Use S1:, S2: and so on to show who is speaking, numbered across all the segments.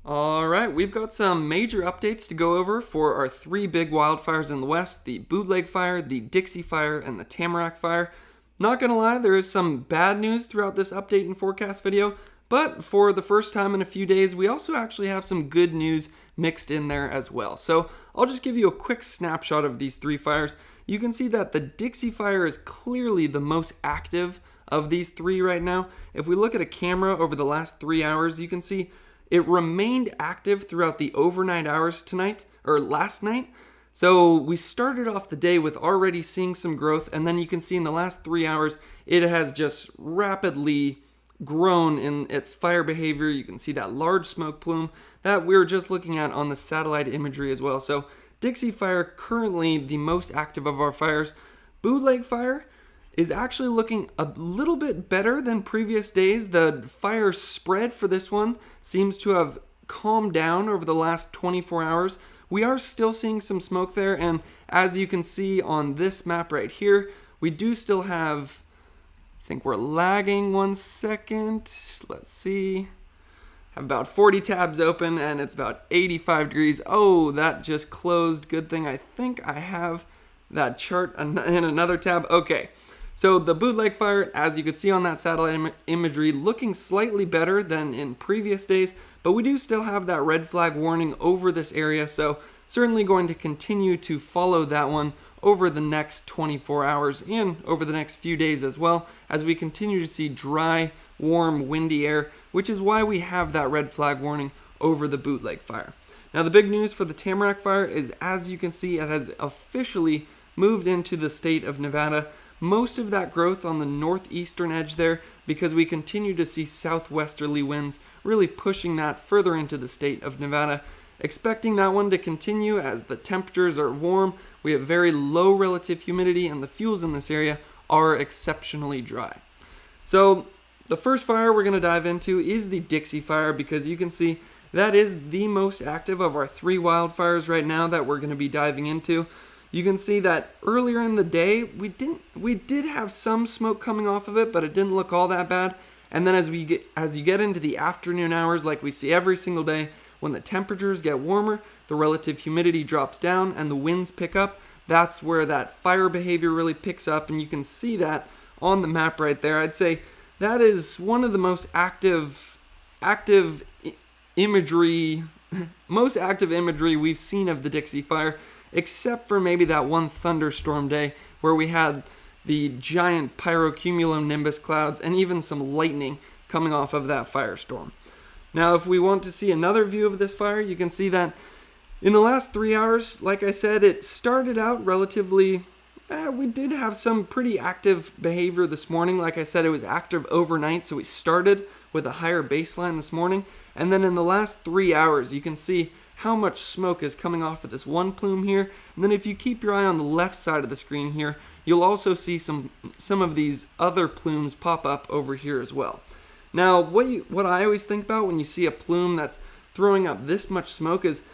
S1: Alright, we've got some major updates to go over for our three big wildfires in the west, the Bootleg Fire, the Dixie Fire, and the Tamarack Fire. Not gonna lie, there is some bad news throughout this update and forecast video, but for the first time in a few days, we also actually have some good news mixed in there as well. So I'll just give you a quick snapshot of these three fires. You can see that the Dixie Fire is clearly the most active of these three right now. If we look at a camera over the last 3 hours, you can see it remained active throughout the overnight hours tonight, or last night. So we started off the day with already seeing some growth, and then you can see in the last 3 hours, it has just rapidly grown in its fire behavior. You can see that large smoke plume that we were just looking at on the satellite imagery as well. So Dixie Fire, currently the most active of our fires. Bootleg Fire is actually looking a little bit better than previous days. The fire spread for this one seems to have calmed down over the last 24 hours. We are still seeing some smoke there, and as you can see on this map right here, we do still have, I think we're lagging 1 second. Let's see. Have about 40 tabs open, and it's about 85 degrees. Oh, that just closed. Good thing I think I have that chart in another tab. Okay. So the Bootleg Fire, as you can see on that satellite imagery, looking slightly better than in previous days, but we do still have that red flag warning over this area, so certainly going to continue to follow that one over the next 24 hours and over the next few days as well, as we continue to see dry, warm, windy air, which is why we have that red flag warning over the Bootleg Fire. Now the big news for the Tamarack Fire is, as you can see, it has officially moved into the state of Nevada. Most of that growth on the northeastern edge there, because we continue to see southwesterly winds really pushing that further into the state of Nevada. Expecting that one to continue as the temperatures are warm, we have very low relative humidity, and the fuels in this area are exceptionally dry. So the first fire we're going to dive into is the Dixie Fire, because you can see that is the most active of our three wildfires right now that we're going to be diving into. You can see that earlier in the day, we did have some smoke coming off of it, but it didn't look all that bad. And then as you get into the afternoon hours, like we see every single day, when the temperatures get warmer, the relative humidity drops down and the winds pick up. That's where that fire behavior really picks up, and you can see that on the map right there. I'd say that is one of the most active imagery we've seen of the Dixie Fire, except for maybe that one thunderstorm day where we had the giant pyrocumulonimbus clouds and even some lightning coming off of that firestorm. Now, if we want to see another view of this fire, you can see that in the last 3 hours, like I said, it started out relatively, we did have some pretty active behavior this morning. Like I said, it was active overnight, so we started with a higher baseline this morning. And then in the last 3 hours, you can see how much smoke is coming off of this one plume here. And then if you keep your eye on the left side of the screen here, you'll also see some of these other plumes pop up over here as well. Now, what I always think about when you see a plume that's throwing up this much smoke is,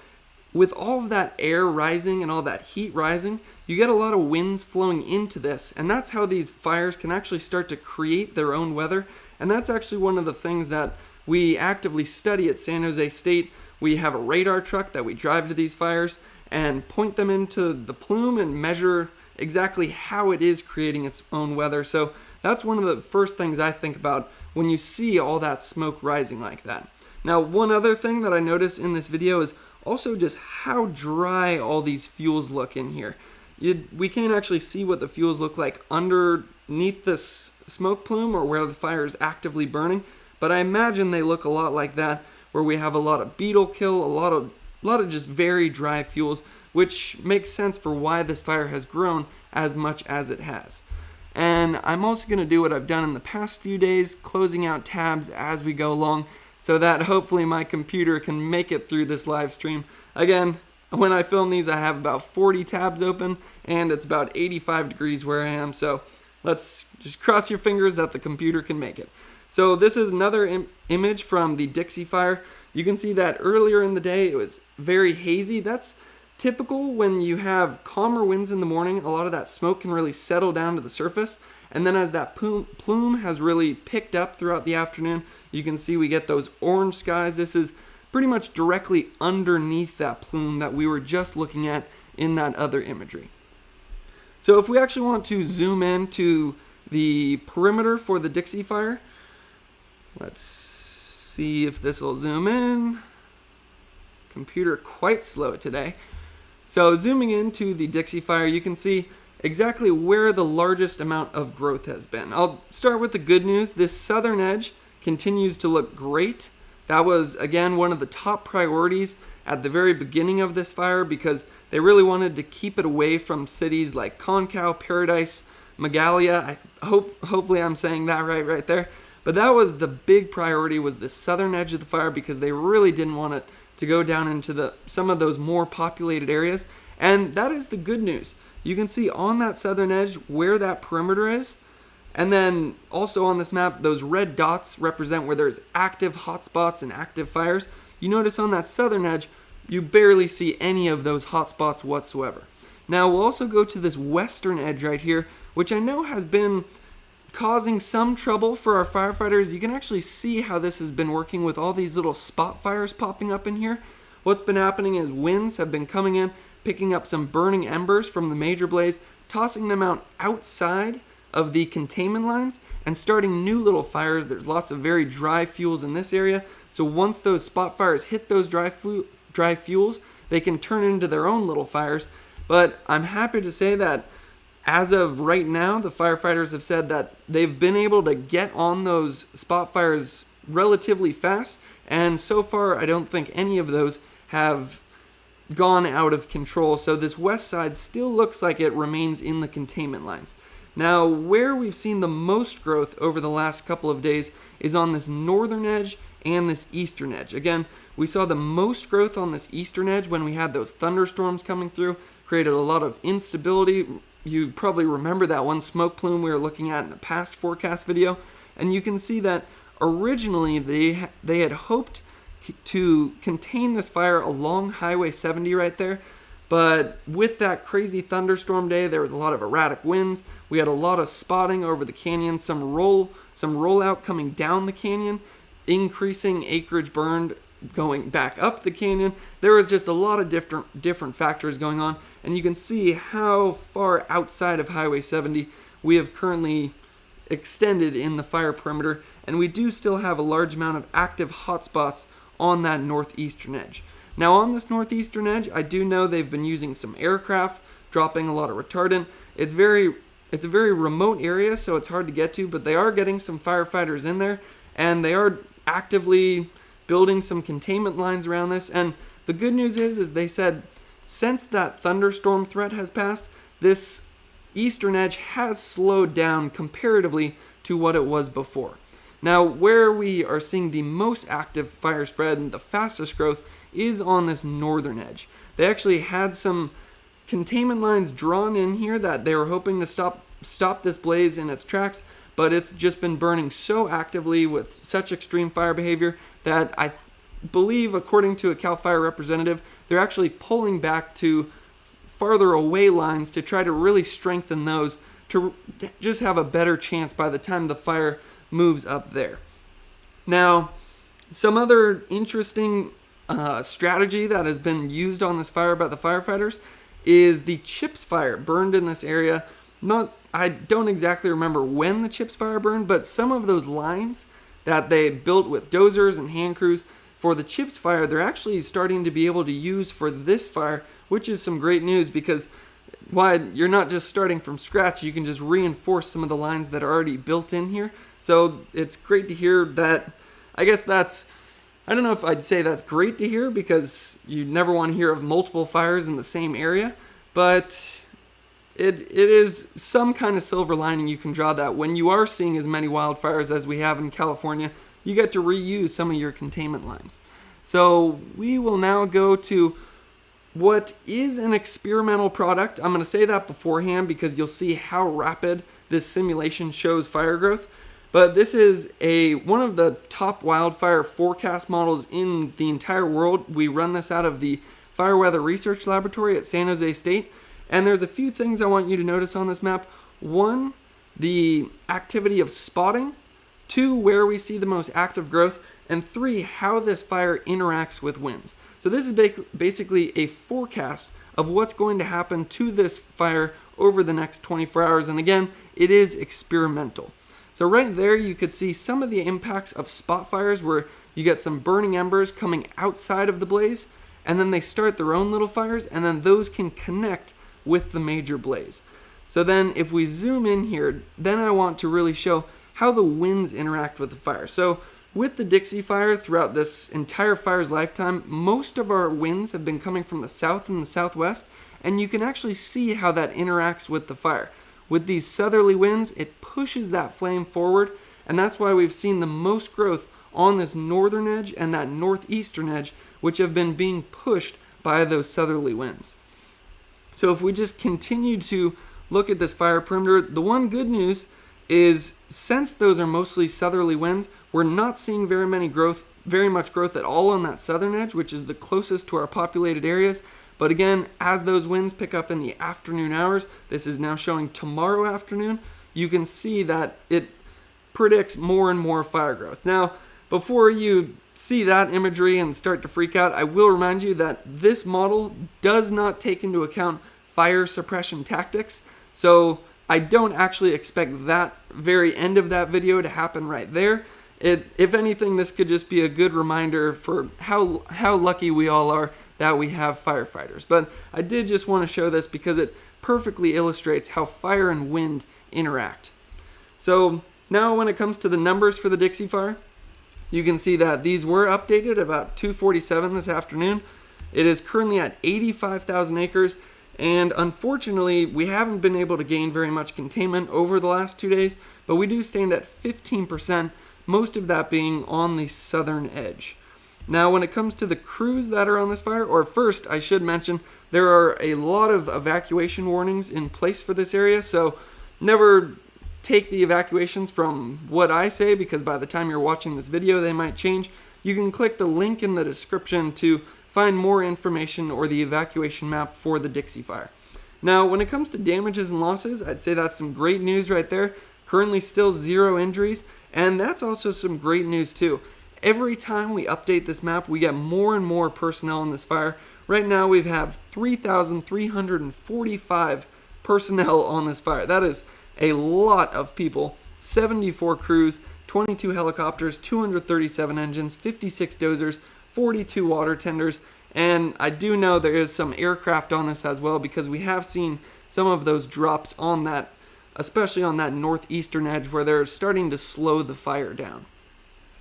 S1: with all of that air rising and all that heat rising, you get a lot of winds flowing into this, and that's how these fires can actually start to create their own weather. And that's actually one of the things that we actively study at San Jose State. We have a radar truck that we drive to these fires and point them into the plume and measure exactly how it is creating its own weather. So that's one of the first things I think about when you see all that smoke rising like that. Now, one other thing that I noticed in this video is also just how dry all these fuels look in here. We can't actually see what the fuels look like underneath this smoke plume or where the fire is actively burning, but I imagine they look a lot like that, where we have a lot of beetle kill, a lot of just very dry fuels, which makes sense for why this fire has grown as much as it has. And I'm also going to do what I've done in the past few days, closing out tabs as we go along, so that hopefully my computer can make it through this live stream. Again, when I film these, I have about 40 tabs open, and it's about 85 degrees where I am, so let's just cross your fingers that the computer can make it. So this is another image from the Dixie Fire. You can see that earlier in the day it was very hazy. That's typical when you have calmer winds in the morning. A lot of that smoke can really settle down to the surface. And then as that plume has really picked up throughout the afternoon, you can see we get those orange skies. This is pretty much directly underneath that plume that we were just looking at in that other imagery. So if we actually want to zoom in to the perimeter for the Dixie Fire, let's see if this will zoom in. Computer quite slow today. So zooming into the Dixie Fire, you can see exactly where the largest amount of growth has been. I'll start with the good news. This southern edge continues to look great. That was, again, one of the top priorities at the very beginning of this fire because they really wanted to keep it away from cities like Concow, Paradise, Magalia. Hopefully I'm saying that right there. But that was the big priority, was the southern edge of the fire, because they really didn't want it to go down into some of those more populated areas. And that is the good news. You can see on that southern edge where that perimeter is. And then also on this map, those red dots represent where there's active hotspots and active fires. You notice on that southern edge, you barely see any of those hotspots whatsoever. Now we'll also go to this western edge right here, which I know has been causing some trouble for our firefighters. You can actually see how this has been working with all these little spot fires popping up in here. What's been happening is winds have been coming in, picking up some burning embers from the major blaze, tossing them out outside of the containment lines and starting new little fires. There's lots of very dry fuels in this area, so once those spot fires hit those dry fuels, they can turn into their own little fires. But I'm happy to say that as of right now, the firefighters have said that they've been able to get on those spot fires relatively fast, and so far I don't think any of those have gone out of control. So this west side still looks like it remains in the containment lines. Now, where we've seen the most growth over the last couple of days is on this northern edge and this eastern edge. Again, we saw the most growth on this eastern edge when we had those thunderstorms coming through, created a lot of instability. You probably remember that one smoke plume we were looking at in a past forecast video, and you can see that originally they had hoped to contain this fire along Highway 70 right there. But with that crazy thunderstorm day, there was a lot of erratic winds. We had a lot of spotting over the canyon, some rollout coming down the canyon, increasing acreage burned going back up the canyon. There was just a lot of different factors going on, and you can see how far outside of Highway 70 we have currently extended in the fire perimeter, and we do still have a large amount of active hotspots on that northeastern edge. Now on this northeastern edge, I do know they've been using some aircraft, dropping a lot of retardant. It's a very remote area, so it's hard to get to, but they are getting some firefighters in there, and they are actively building some containment lines around this. And the good news is they said since that thunderstorm threat has passed, this eastern edge has slowed down comparatively to what it was before. Now, where we are seeing the most active fire spread and the fastest growth is on this northern edge. They actually had some containment lines drawn in here that they were hoping to stop this blaze in its tracks, but it's just been burning so actively with such extreme fire behavior that I believe, according to a CAL FIRE representative, they're actually pulling back to farther away lines to try to really strengthen those to just have a better chance by the time the fire moves up there. Now, some other interesting strategy that has been used on this fire by the firefighters is the Chips Fire burned in this area. I don't exactly remember when the Chips Fire burned, but some of those lines that they built with dozers and hand crews for the Chips Fire, they're actually starting to be able to use for this fire, which is some great news because you're not just starting from scratch, you can just reinforce some of the lines that are already built in here. So it's great to hear that. I guess I don't know if I'd say that's great to hear because you never want to hear of multiple fires in the same area, but it is some kind of silver lining you can draw that when you are seeing as many wildfires as we have in California, you get to reuse some of your containment lines. So we will now go to what is an experimental product. I'm going to say that beforehand because you'll see how rapid this simulation shows fire growth. But this is one of the top wildfire forecast models in the entire world. We run this out of the Fire Weather Research Laboratory at San Jose State. And there's a few things I want you to notice on this map. One, the activity of spotting. Two, where we see the most active growth. and 3, how this fire interacts with winds. So this is basically a forecast of what's going to happen to this fire over the next 24 hours. And again, it is experimental. So right there you could see some of the impacts of spot fires where you get some burning embers coming outside of the blaze, and then they start their own little fires, and then those can connect with the major blaze. So then if we zoom in here, then I want to really show how the winds interact with the fire. So with the Dixie Fire throughout this entire fire's lifetime, most of our winds have been coming from the south and the southwest, and you can actually see how that interacts with the fire. With these southerly winds, it pushes that flame forward, and that's why we've seen the most growth on this northern edge and that northeastern edge, which have been being pushed by those southerly winds. So if we just continue to look at this fire perimeter, the one good news is since those are mostly southerly winds, we're not seeing very much growth at all on that southern edge, which is the closest to our populated areas. But again, as those winds pick up in the afternoon hours, this is now showing tomorrow afternoon, you can see that it predicts more and more fire growth. Now, before you see that imagery and start to freak out, I will remind you that this model does not take into account fire suppression tactics. So I don't actually expect that very end of that video to happen right there. If anything, this could just be a good reminder for how lucky we all are that we have firefighters. But I did just want to show this because it perfectly illustrates how fire and wind interact. So now when it comes to the numbers for the Dixie Fire, you can see that these were updated about 2:47 this afternoon. It is currently at 85,000 acres, and unfortunately we haven't been able to gain very much containment over the last 2 days, but we do stand at 15%, most of that being on the southern edge. Now when it comes to the crews that are on this fire, or first I should mention, there are a lot of evacuation warnings in place for this area, so never take the evacuations from what I say, because by the time you're watching this video they might change. You can click the link in the description to find more information or the evacuation map for the Dixie Fire. Now when it comes to damages and losses, I'd say that's some great news right there. Currently still 0 injuries, and that's also some great news too. Every time we update this map, we get more and more personnel in this fire. Right now we have 3,345 personnel on this fire. That is a lot of people. 74 crews, 22 helicopters, 237 engines, 56 dozers, 42 water tenders, and I do know there is some aircraft on this as well, because we have seen some of those drops on that, especially on that northeastern edge where they're starting to slow the fire down.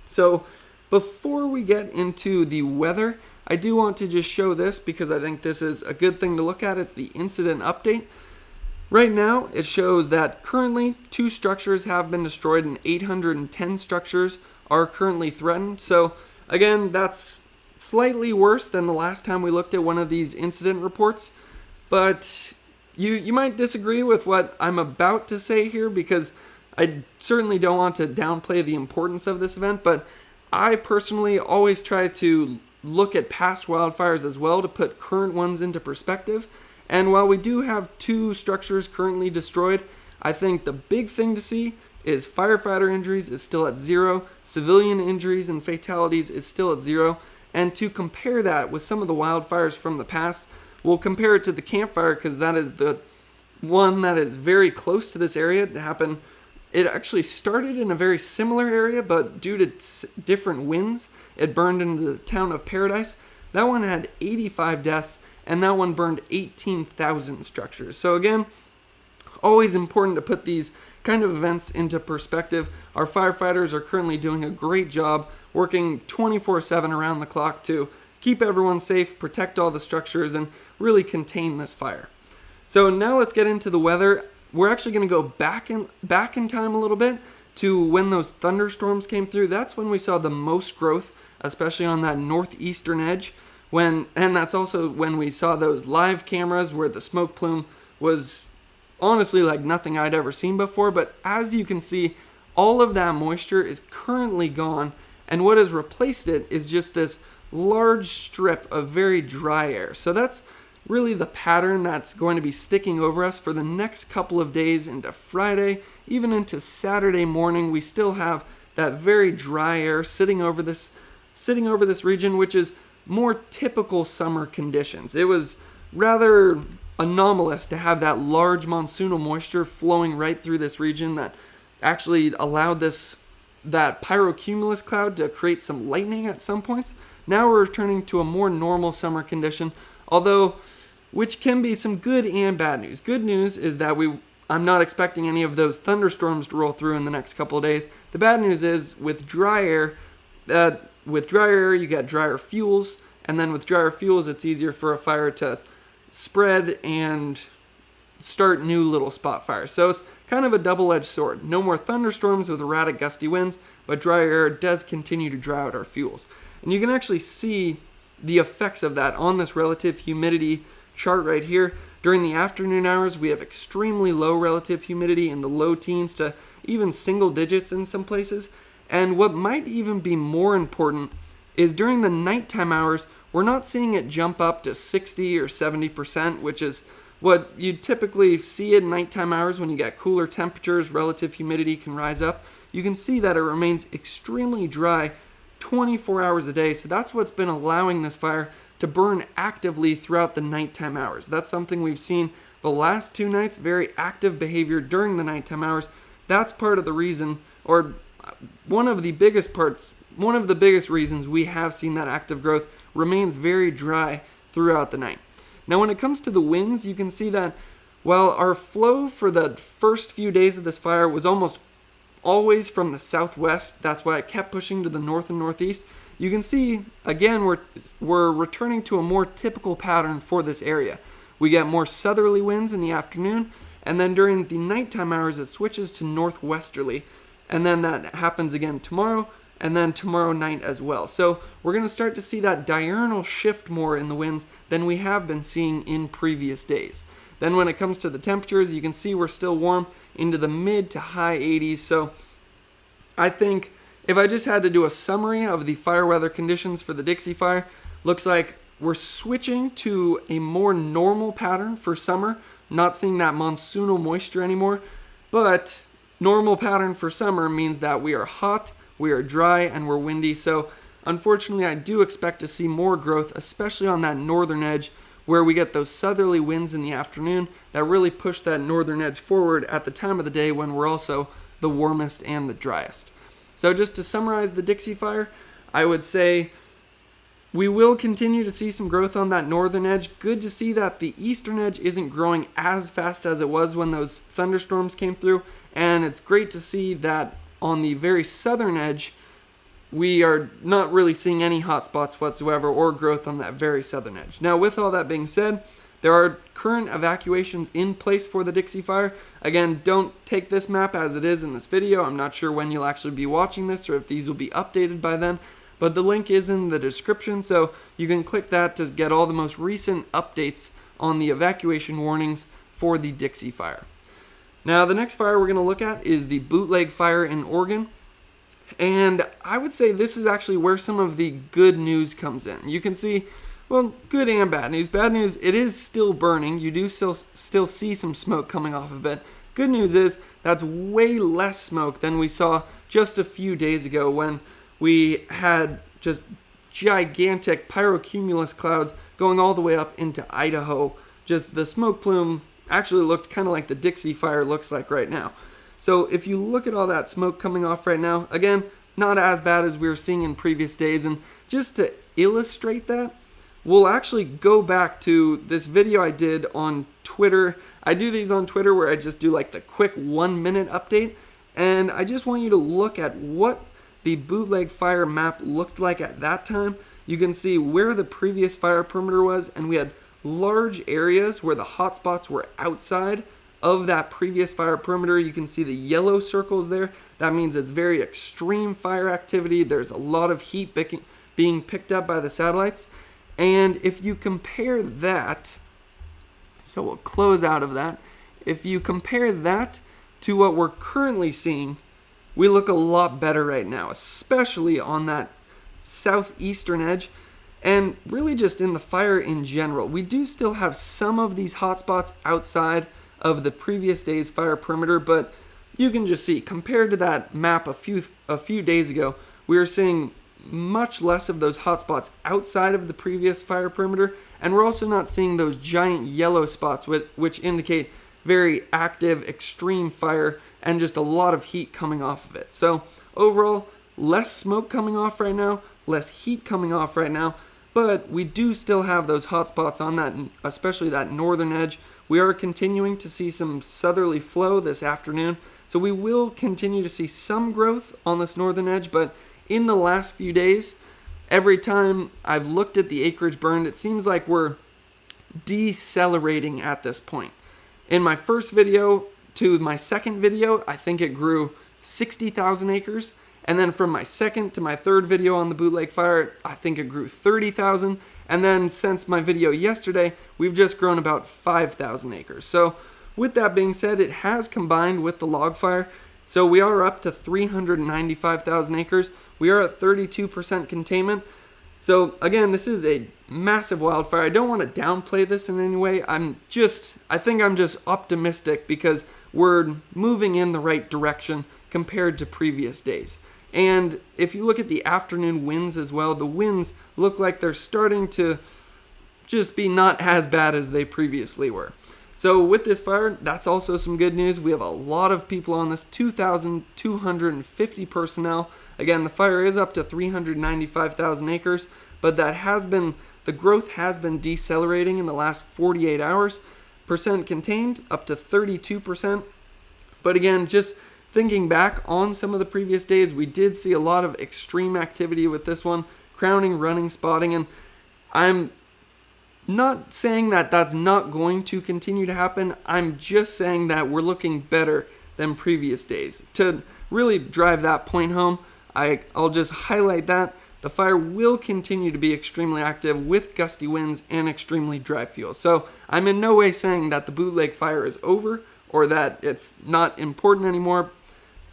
S1: So before we get into the weather, I do want to just show this because I think this is a good thing to look at. It's the incident update. Right now, it shows that currently 2 structures have been destroyed and 810 structures are currently threatened. So again, that's slightly worse than the last time we looked at one of these incident reports. But you might disagree with what I'm about to say here, because I certainly don't want to downplay the importance of this event, but I personally always try to look at past wildfires as well to put current ones into perspective. And while we do have 2 structures currently destroyed, I think the big thing to see is firefighter injuries is still at 0, civilian injuries and fatalities is still at 0, and to compare that with some of the wildfires from the past, we'll compare it to the Camp Fire because that is the one that is very close to this area to happen. It actually started in a very similar area, but due to different winds, it burned into the town of Paradise. That one had 85 deaths, and that one burned 18,000 structures. So again, always important to put these kind of events into perspective. Our firefighters are currently doing a great job working 24/7 around the clock to keep everyone safe, protect all the structures, and really contain this fire. So now let's get into the weather. We're actually going to go back in time a little bit to when those thunderstorms came through. That's when we saw the most growth, especially on that northeastern edge. And that's also when we saw those live cameras where the smoke plume was honestly like nothing I'd ever seen before. But as you can see, all of that moisture is currently gone, and what has replaced it is just this large strip of very dry air. So that's really the pattern that's going to be sticking over us for the next couple of days into Friday, even into Saturday morning. We still have that very dry air sitting over this region, which is more typical summer conditions. It was rather anomalous to have that large monsoonal moisture flowing right through this region that actually allowed that pyrocumulus cloud to create some lightning at some points. Now we're returning to a more normal summer condition, although which can be some good and bad news. Good news is that I'm not expecting any of those thunderstorms to roll through in the next couple of days. The bad news is with dry air, you get drier fuels, and then with drier fuels, it's easier for a fire to spread and start new little spot fires. So it's kind of a double-edged sword. No more thunderstorms with erratic gusty winds, but dry air does continue to dry out our fuels. And you can actually see the effects of that on this relative humidity chart right here. During the afternoon hours, we have extremely low relative humidity in the low teens to even single digits in some places. And what might even be more important is during the nighttime hours, we're not seeing it jump up to 60 or 70%, which is what you typically see in nighttime hours when you get cooler temperatures, relative humidity can rise up. You can see that it remains extremely dry 24 hours a day. So that's what's been allowing this fire to burn actively throughout the nighttime hours. That's something we've seen the last 2 nights, very active behavior during the nighttime hours. That's part of the reason, or one of the biggest reasons we have seen that active growth remains very dry throughout the night. Now when it comes to the winds, you can see that while our flow for the first few days of this fire was almost always from the southwest, that's why it kept pushing to the north and northeast, you can see, again, we're returning to a more typical pattern for this area. We get more southerly winds in the afternoon, and then during the nighttime hours, it switches to northwesterly, and then that happens again tomorrow, and then tomorrow night as well. So we're going to start to see that diurnal shift more in the winds than we have been seeing in previous days. Then when it comes to the temperatures, you can see we're still warm into the mid to high 80s, so I think if I just had to do a summary of the fire weather conditions for the Dixie Fire, looks like we're switching to a more normal pattern for summer, not seeing that monsoonal moisture anymore, but normal pattern for summer means that we are hot, we are dry, and we're windy. So unfortunately, I do expect to see more growth, especially on that northern edge where we get those southerly winds in the afternoon that really push that northern edge forward at the time of the day when we're also the warmest and the driest. So just to summarize the Dixie Fire, I would say we will continue to see some growth on that northern edge. Good to see that the eastern edge isn't growing as fast as it was when those thunderstorms came through. And it's great to see that on the very southern edge, we are not really seeing any hot spots whatsoever or growth on that very southern edge. Now, with all that being said, there are current evacuations in place for the Dixie Fire. Again, don't take this map as it is in this video. I'm not sure when you'll actually be watching this or if these will be updated by then, but the link is in the description, so you can click that to get all the most recent updates on the evacuation warnings for the Dixie Fire. Now, the next fire we're going to look at is the Bootleg Fire in Oregon. And I would say this is actually where some of the good news comes in. You can see, well, good and bad news. Bad news, it is still burning. You do still see some smoke coming off of it. Good news is that's way less smoke than we saw just a few days ago when we had just gigantic pyrocumulus clouds going all the way up into Idaho. Just the smoke plume actually looked kind of like the Dixie Fire looks like right now. So if you look at all that smoke coming off right now, again, not as bad as we were seeing in previous days. And just to illustrate that, we'll actually go back to this video I did on Twitter. I do these on Twitter where I just do like the quick 1-minute update. And I just want you to look at what the Bootleg Fire map looked like at that time. You can see where the previous fire perimeter was, and we had large areas where the hotspots were outside of that previous fire perimeter. You can see the yellow circles there. That means it's very extreme fire activity. There's a lot of heat being picked up by the satellites. And if you compare that, so we'll close out of that. If you compare that to what we're currently seeing, we look a lot better right now, especially on that southeastern edge. And really just in the fire in general. We do still have some of these hotspots outside of the previous day's fire perimeter, but you can just see, compared to that map a few days ago, we are seeing much less of those hotspots outside of the previous fire perimeter, and we're also not seeing those giant yellow spots which indicate very active, extreme fire and just a lot of heat coming off of it. So overall, less smoke coming off right now, less heat coming off right now, but we do still have those hotspots on that, especially that northern edge. We are continuing to see some southerly flow this afternoon, so we will continue to see some growth on this northern edge, but in the last few days, every time I've looked at the acreage burned, it seems like we're decelerating at this point. In my first video to my second video, I think it grew 60,000 acres. And then from my second to my third video on the Bootleg Fire, I think it grew 30,000. And then since my video yesterday, we've just grown about 5,000 acres. So with that being said, it has combined with the log fire. So we are up to 395,000 acres. We are at 32% containment. So again, this is a massive wildfire. I don't want to downplay this in any way. I think I'm just optimistic because we're moving in the right direction compared to previous days. And if you look at the afternoon winds as well, the winds look like they're starting to just be not as bad as they previously were. So with this fire, that's also some good news. We have a lot of people on this, 2,250 personnel. Again, the fire is up to 395,000 acres, but the growth has been decelerating in the last 48 hours. Percent contained up to 32%. But again, just thinking back on some of the previous days, we did see a lot of extreme activity with this one, crowning, running, spotting, and I'm not saying that that's not going to continue to happen. I'm just saying that we're looking better than previous days. To really drive that point home, I'll just highlight that the fire will continue to be extremely active with gusty winds and extremely dry fuel. So I'm in no way saying that the Bootleg Fire is over or that it's not important anymore.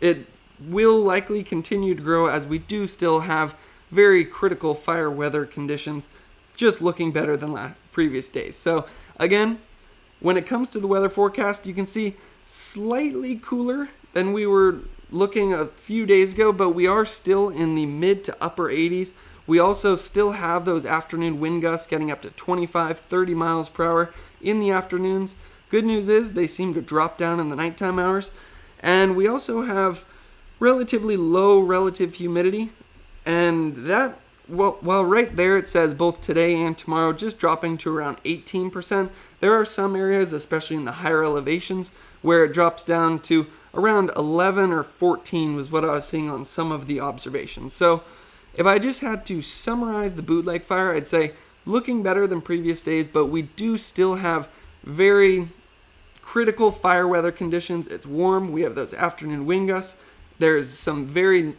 S1: It will likely continue to grow as we do still have very critical fire weather conditions, just looking better than previous days. So again, when it comes to the weather forecast, you can see slightly cooler than we were looking a few days ago, but we are still in the mid to upper 80s. We also still have those afternoon wind gusts getting up to 25, 30 miles per hour in the afternoons. Good news is they seem to drop down in the nighttime hours. And we also have relatively low relative humidity. And that, well, right there it says both today and tomorrow just dropping to around 18%. There are some areas, especially in the higher elevations, where it drops down to around 11 or 14 was what I was seeing on some of the observations. So if I just had to summarize the Bootleg Fire, I'd say looking better than previous days, but we do still have very critical fire weather conditions. It's warm. We have those afternoon wind gusts. There's some very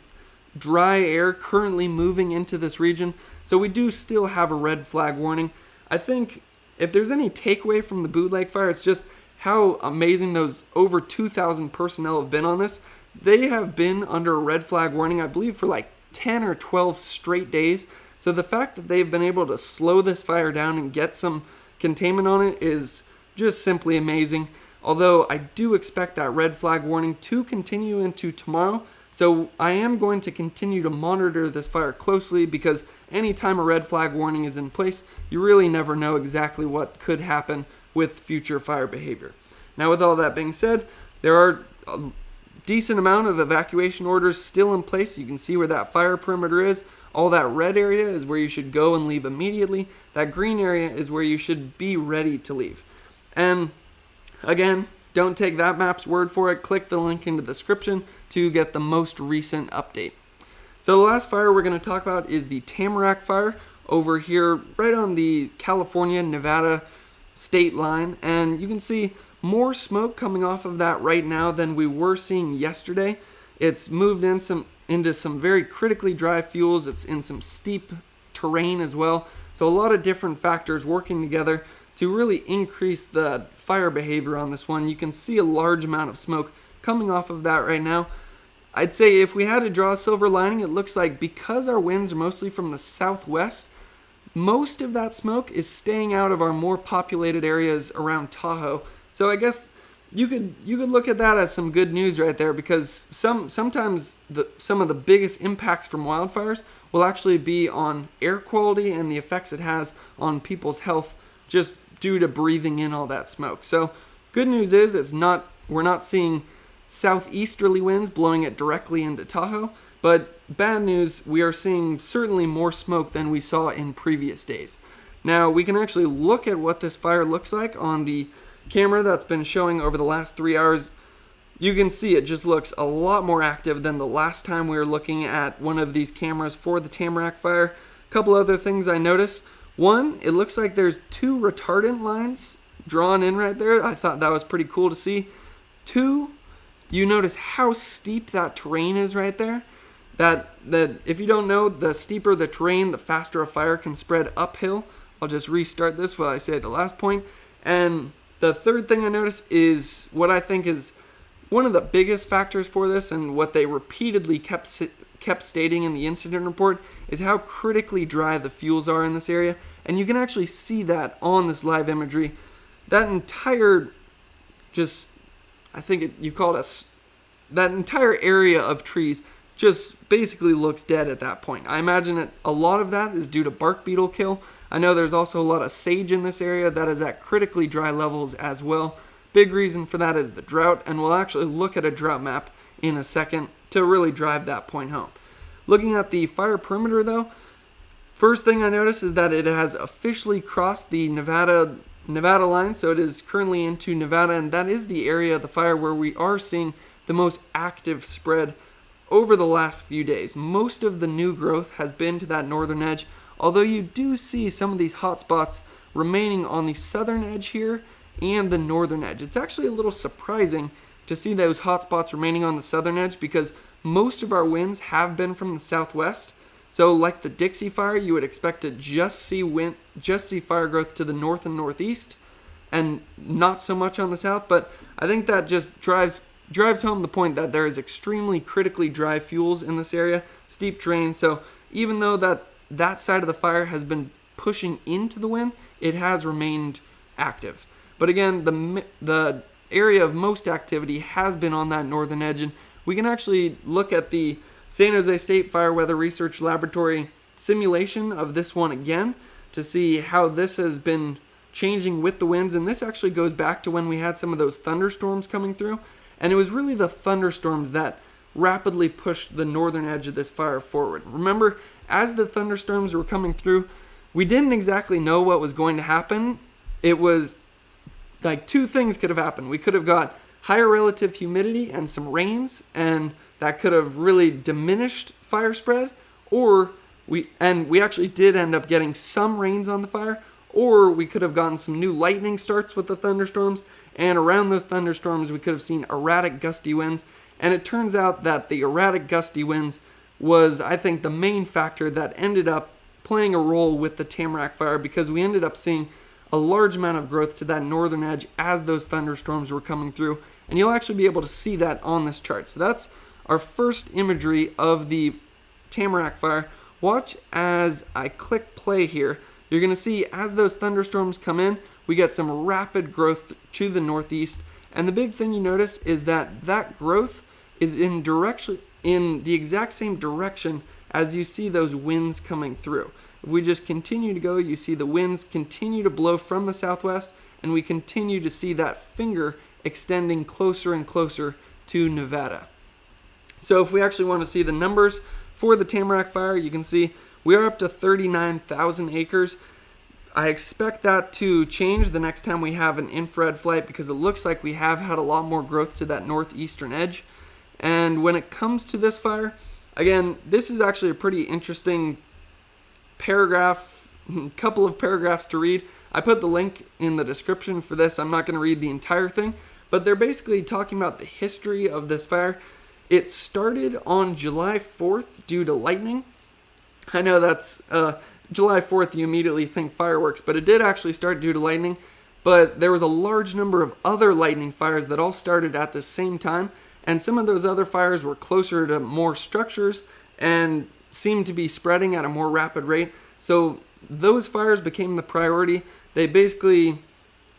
S1: dry air currently moving into this region. So we do still have a red flag warning. I think if there's any takeaway from the Bootleg Fire, it's just how amazing those over 2,000 personnel have been on this. They have been under a red flag warning, I believe, for like 10 or 12 straight days. So the fact that they've been able to slow this fire down and get some containment on it is just simply amazing. Although I do expect that red flag warning to continue into tomorrow. So I am going to continue to monitor this fire closely because anytime a red flag warning is in place, you really never know exactly what could happen with future fire behavior. Now, with all that being said, there are a decent amount of evacuation orders still in place. You can see where that fire perimeter is. All that red area is where you should go and leave immediately. That green area is where you should be ready to leave. And again, don't take that map's word for it. Click the link in the description to get the most recent update. So the last fire we're going to talk about is the Tamarack Fire over here right on the California-Nevada state line. And you can see more smoke coming off of that right now than we were seeing yesterday. It's moved into some very critically dry fuels. It's in some steep terrain as well. So a lot of different factors working together to really increase the fire behavior on this one. You can see a large amount of smoke coming off of that right now. I'd say if we had to draw a silver lining, it looks like because our winds are mostly from the southwest, most of that smoke is staying out of our more populated areas around Tahoe. So I guess you could look at that as some good news right there, because sometimes some of the biggest impacts from wildfires will actually be on air quality and the effects it has on people's health just due to breathing in all that smoke. So good news is we're not seeing southeasterly winds blowing it directly into Tahoe, but bad news, we are seeing certainly more smoke than we saw in previous days. Now we can actually look at what this fire looks like on the camera that's been showing over the last 3 hours. You can see it just looks a lot more active than the last time we were looking at one of these cameras for the Tamarack Fire. A couple other things I noticed. One, it looks like there's 2 retardant lines drawn in right there. I thought that was pretty cool to see. 2, you notice how steep that terrain is right there. That if you don't know, the steeper the terrain, the faster a fire can spread uphill. I'll just restart this while I say the last point. And the third thing I noticed is what I think is one of the biggest factors for this, and what they repeatedly kept stating in the incident report, is how critically dry the fuels are in this area. And you can actually see that on this live imagery. That entire, that entire area of trees just basically looks dead at that point. I imagine a lot of that is due to bark beetle kill. I know there's also a lot of sage in this area that is at critically dry levels as well. Big reason for that is the drought, and we'll actually look at a drought map in a second to really drive that point home. Looking at the fire perimeter though, first thing I notice is that it has officially crossed the Nevada line, so it is currently into Nevada, and that is the area of the fire where we are seeing the most active spread over the last few days. Most of the new growth has been to that northern edge, although you do see some of these hot spots remaining on the southern edge here and the northern edge. It's actually a little surprising to see those hot spots remaining on the southern edge, because most of our winds have been from the southwest. So like the Dixie Fire, you would expect to just see fire growth to the north and northeast and not so much on the south. But I think that just drives home the point that there is extremely critically dry fuels in this area, steep terrain. So even though that side of the fire has been pushing into the wind, it has remained active. But again, the area of most activity has been on that northern edge, and we can actually look at the San Jose State Fire Weather Research Laboratory simulation of this one again to see how this has been changing with the winds. And this actually goes back to when we had some of those thunderstorms coming through, and it was really the thunderstorms that rapidly pushed the northern edge of this fire forward. Remember, as the thunderstorms were coming through, we didn't exactly know what was going to happen. It was like 2 things could have happened. We could have got higher relative humidity and some rains, and that could have really diminished fire spread, or we actually did end up getting some rains on the fire, or we could have gotten some new lightning starts with the thunderstorms, and around those thunderstorms we could have seen erratic gusty winds. And it turns out that the erratic gusty winds was, I think, the main factor that ended up playing a role with the Tamarack Fire, because we ended up seeing a large amount of growth to that northern edge as those thunderstorms were coming through. And you'll actually be able to see that on this chart. So that's our first imagery of the Tamarack Fire. Watch as I click play here. You're going to see as those thunderstorms come in, we get some rapid growth to the northeast. And the big thing you notice is that growth is in the exact same direction as you see those winds coming through. If we just continue to go, you see the winds continue to blow from the southwest, and we continue to see that finger extending closer and closer to Nevada. So if we actually want to see the numbers for the Tamarack Fire, you can see we are up to 39,000 acres. I expect that to change the next time we have an infrared flight, because it looks like we have had a lot more growth to that northeastern edge. And when it comes to this fire, again, this is actually a pretty interesting couple of paragraphs to read. I put the link in the description for this. I'm not going to read the entire thing, but they're basically talking about the history of this fire. It started on July 4th due to lightning. I know that's July 4th, you immediately think fireworks, but it did actually start due to lightning. But there was a large number of other lightning fires that all started at the same time, and some of those other fires were closer to more structures and seemed to be spreading at a more rapid rate. So those fires became the priority. They basically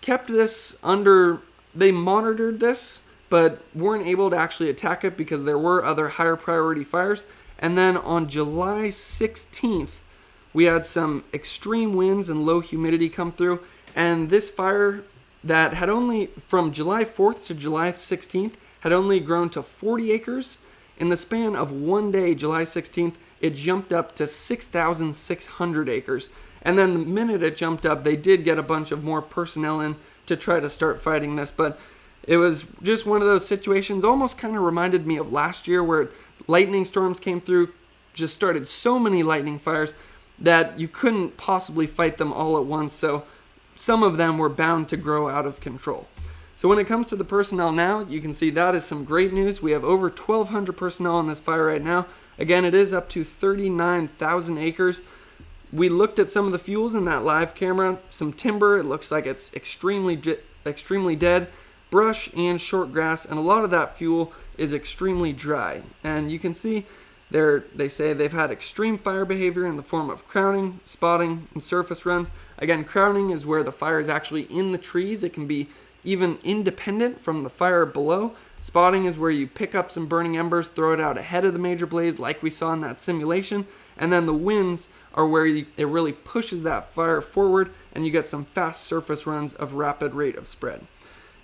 S1: kept this under they monitored this, but weren't able to actually attack it because there were other higher priority fires. And then on July 16th, we had some extreme winds and low humidity come through. And this fire that had only, from July 4th to July 16th, had only grown to 40 acres. In the span of one day, July 16th, it jumped up to 6,600 acres. And then the minute it jumped up, they did get a bunch of more personnel in to try to start fighting this. But it was just one of those situations, almost kind of reminded me of last year where lightning storms came through, just started so many lightning fires that you couldn't possibly fight them all at once. So some of them were bound to grow out of control. So when it comes to the personnel now, you can see that is some great news. We have over 1,200 personnel on this fire right now. Again, it is up to 39,000 acres. We looked at some of the fuels in that live camera. Some timber, it looks like it's extremely dead. Brush and short grass, and a lot of that fuel is extremely dry. And you can see they say they've had extreme fire behavior in the form of crowning, spotting, and surface runs. Again, crowning is where the fire is actually in the trees. It can be even independent from the fire below. Spotting is where you pick up some burning embers, throw it out ahead of the major blaze like we saw in that simulation. And then the winds are where it really pushes that fire forward, and you get some fast surface runs of rapid rate of spread.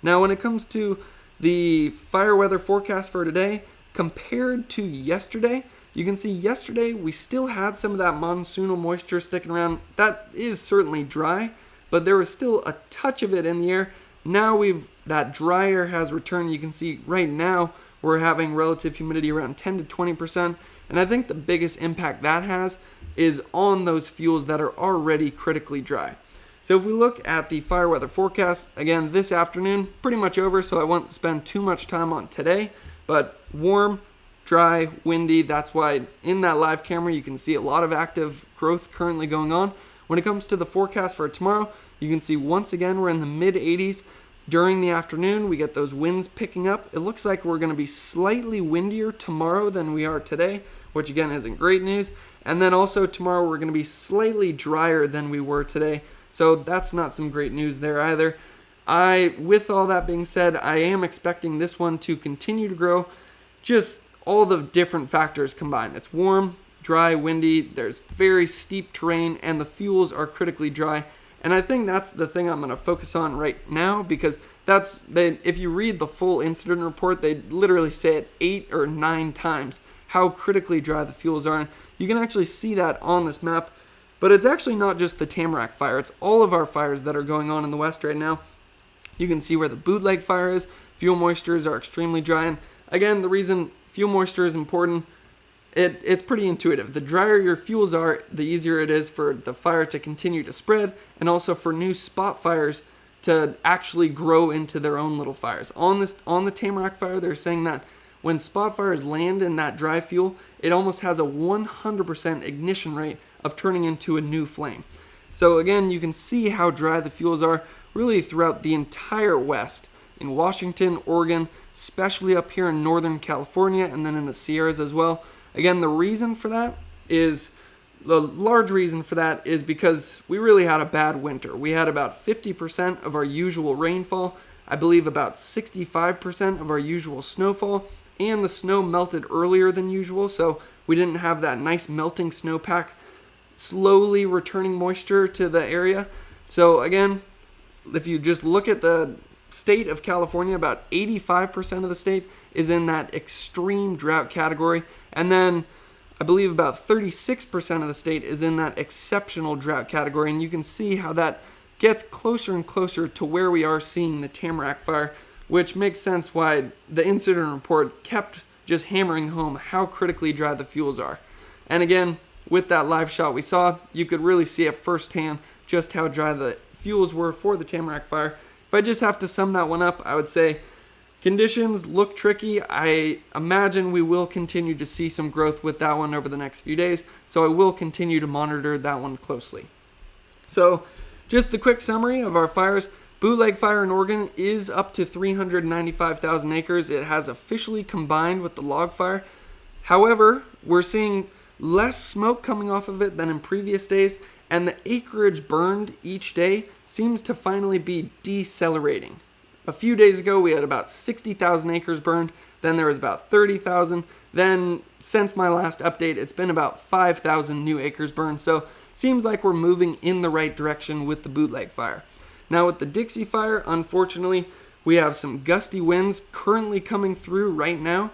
S1: Now, when it comes to the fire weather forecast for today, compared to yesterday, you can see yesterday we still had some of that monsoonal moisture sticking around. That is certainly dry, but there was still a touch of it in the air. Now that dry air has returned. You can see right now we're having relative humidity around 10 to 20%. And I think the biggest impact that has is on those fuels that are already critically dry. So if we look at the fire weather forecast, again, this afternoon, pretty much over, so I won't spend too much time on today, but warm, dry, windy. That's why in that live camera, you can see a lot of active growth currently going on. When it comes to the forecast for tomorrow, you can see once again, we're in the mid 80s. During the afternoon, we get those winds picking up. It looks like we're going to be slightly windier tomorrow than we are today, which again isn't great news. And then also tomorrow, we're going to be slightly drier than we were today. So that's not some great news there either. With all that being said, I am expecting this one to continue to grow. Just all the different factors combined. It's warm, dry, windy, there's very steep terrain, and the fuels are critically dry. And I think that's the thing I'm going to focus on right now, because if you read the full incident report, they literally say it 8 or 9 times how critically dry the fuels are. And you can actually see that on this map. But it's actually not just the Tamarack Fire. It's all of our fires that are going on in the west right now. You can see where the Bootleg Fire is. Fuel moistures are extremely dry. And again, the reason fuel moisture is important, it's pretty intuitive. The drier your fuels are, the easier it is for the fire to continue to spread, and also for new spot fires to actually grow into their own little fires. On the Tamarack Fire, they're saying that when spot fires land in that dry fuel, it almost has a 100% ignition rate of turning into a new flame. So again, you can see how dry the fuels are really throughout the entire West. In Washington, Oregon, especially up here in Northern California, and then in the Sierras as well. Again, the large reason for that is because we really had a bad winter. We had about 50% of our usual rainfall, I believe about 65% of our usual snowfall, and the snow melted earlier than usual, so we didn't have that nice melting snowpack slowly returning moisture to the area. So again, if you just look at the state of California, about 85% of the state is in that extreme drought category. And then I believe about 36% of the state is in that exceptional drought category. And you can see how that gets closer and closer to where we are seeing the Tamarack Fire, which makes sense why the incident report kept just hammering home how critically dry the fuels are. And again, with that live shot we saw, you could really see it firsthand just how dry the fuels were for the Tamarack Fire. If I just have to sum that one up, I would say conditions look tricky. I imagine we will continue to see some growth with that one over the next few days, so I will continue to monitor that one closely. So just the quick summary of our fires. Bootleg Fire in Oregon is up to 395,000 acres. It has officially combined with the log fire. However, we're seeing less smoke coming off of it than in previous days, and the acreage burned each day seems to finally be decelerating. A few days ago, we had about 60,000 acres burned. Then there was about 30,000. Then since my last update, it's been about 5,000 new acres burned. So seems like we're moving in the right direction with the Bootleg Fire. Now with the Dixie Fire, unfortunately, we have some gusty winds currently coming through right now.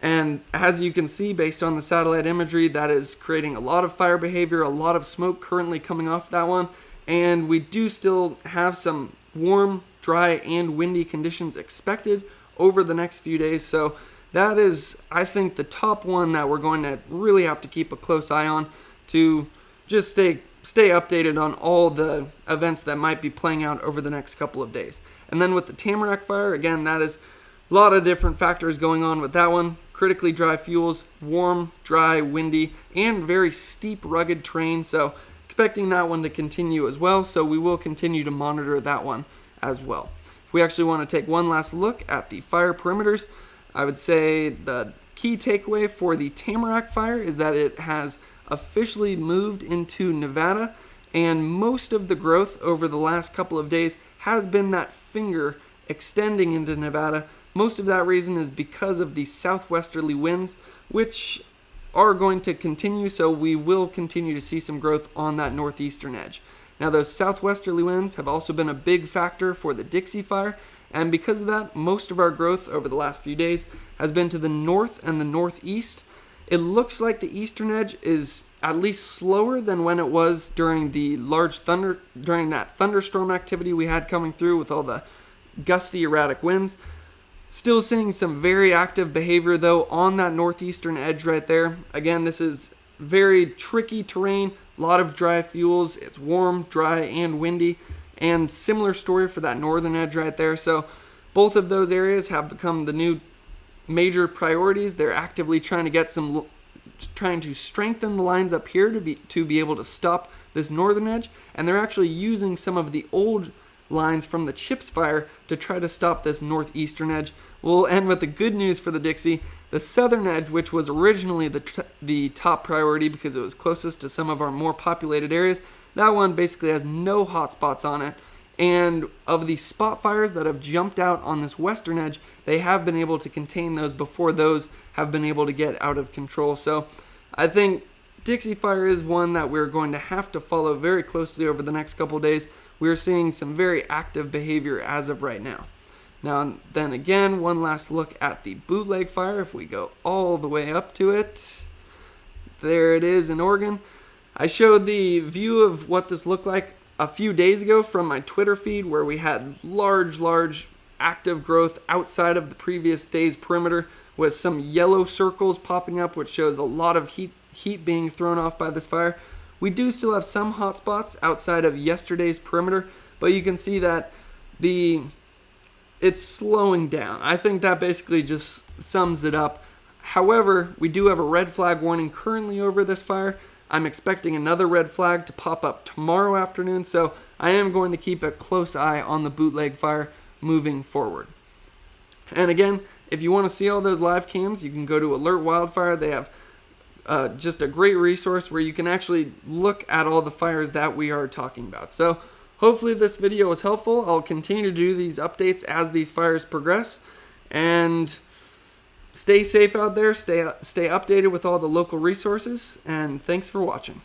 S1: And as you can see, based on the satellite imagery, that is creating a lot of fire behavior, a lot of smoke currently coming off that one. And we do still have some warm, dry, and windy conditions expected over the next few days. So that is, I think, the top one that we're going to really have to keep a close eye on to just stay updated on all the events that might be playing out over the next couple of days. And then with the Tamarack Fire, again, that is a lot of different factors going on with that one. Critically dry fuels, warm, dry, windy, and very steep, rugged terrain. So expecting that one to continue as well. So we will continue to monitor that one as well. If we actually want to take one last look at the fire perimeters, I would say the key takeaway for the Tamarack Fire is that it has officially moved into Nevada, and most of the growth over the last couple of days has been that finger extending into Nevada. Most of that reason is because of the southwesterly winds, which are going to continue, so we will continue to see some growth on that northeastern edge. Now, those southwesterly winds have also been a big factor for the Dixie Fire, and because of that, most of our growth over the last few days has been to the north and the northeast. It looks like the eastern edge is at least slower than when it was during that thunderstorm activity we had coming through with all the gusty, erratic winds. Still seeing some very active behavior though on that northeastern edge right there. Again, this is very tricky terrain, a lot of dry fuels. It's warm, dry, and windy, and similar story for that northern edge right there. So both of those areas have become the new major priorities. They're actively trying to strengthen the lines up here to be able to stop this northern edge, and they're actually using some of the old lines from the Chips Fire to try to stop this northeastern edge. We'll end with the good news for the Dixie. The southern edge, which was originally the top priority because it was closest to some of our more populated areas, that one basically has no hot spots on it. And of the spot fires that have jumped out on this western edge, they have been able to contain those before those have been able to get out of control. So I think Dixie Fire is one that we're going to have to follow very closely over the next couple days. We're seeing some very active behavior as of right now. Now then again, one last look at the Bootleg Fire. If we go all the way up to it, there it is in Oregon. I showed the view of what this looked like a few days ago from my Twitter feed, where we had large active growth outside of the previous day's perimeter with some yellow circles popping up, which shows a lot of heat being thrown off by this fire. We do still have some hot spots outside of yesterday's perimeter, but you can see that it's slowing down. I think that basically just sums it up. However, we do have a red flag warning currently over this fire. I'm expecting another red flag to pop up tomorrow afternoon, so I am going to keep a close eye on the Bootleg Fire moving forward. And again, if you want to see all those live cams, you can go to Alert Wildfire. They have just a great resource where you can actually look at all the fires that we are talking about. So hopefully this video was helpful. I'll continue to do these updates as these fires progress, and stay safe out there, stay updated with all the local resources, and thanks for watching.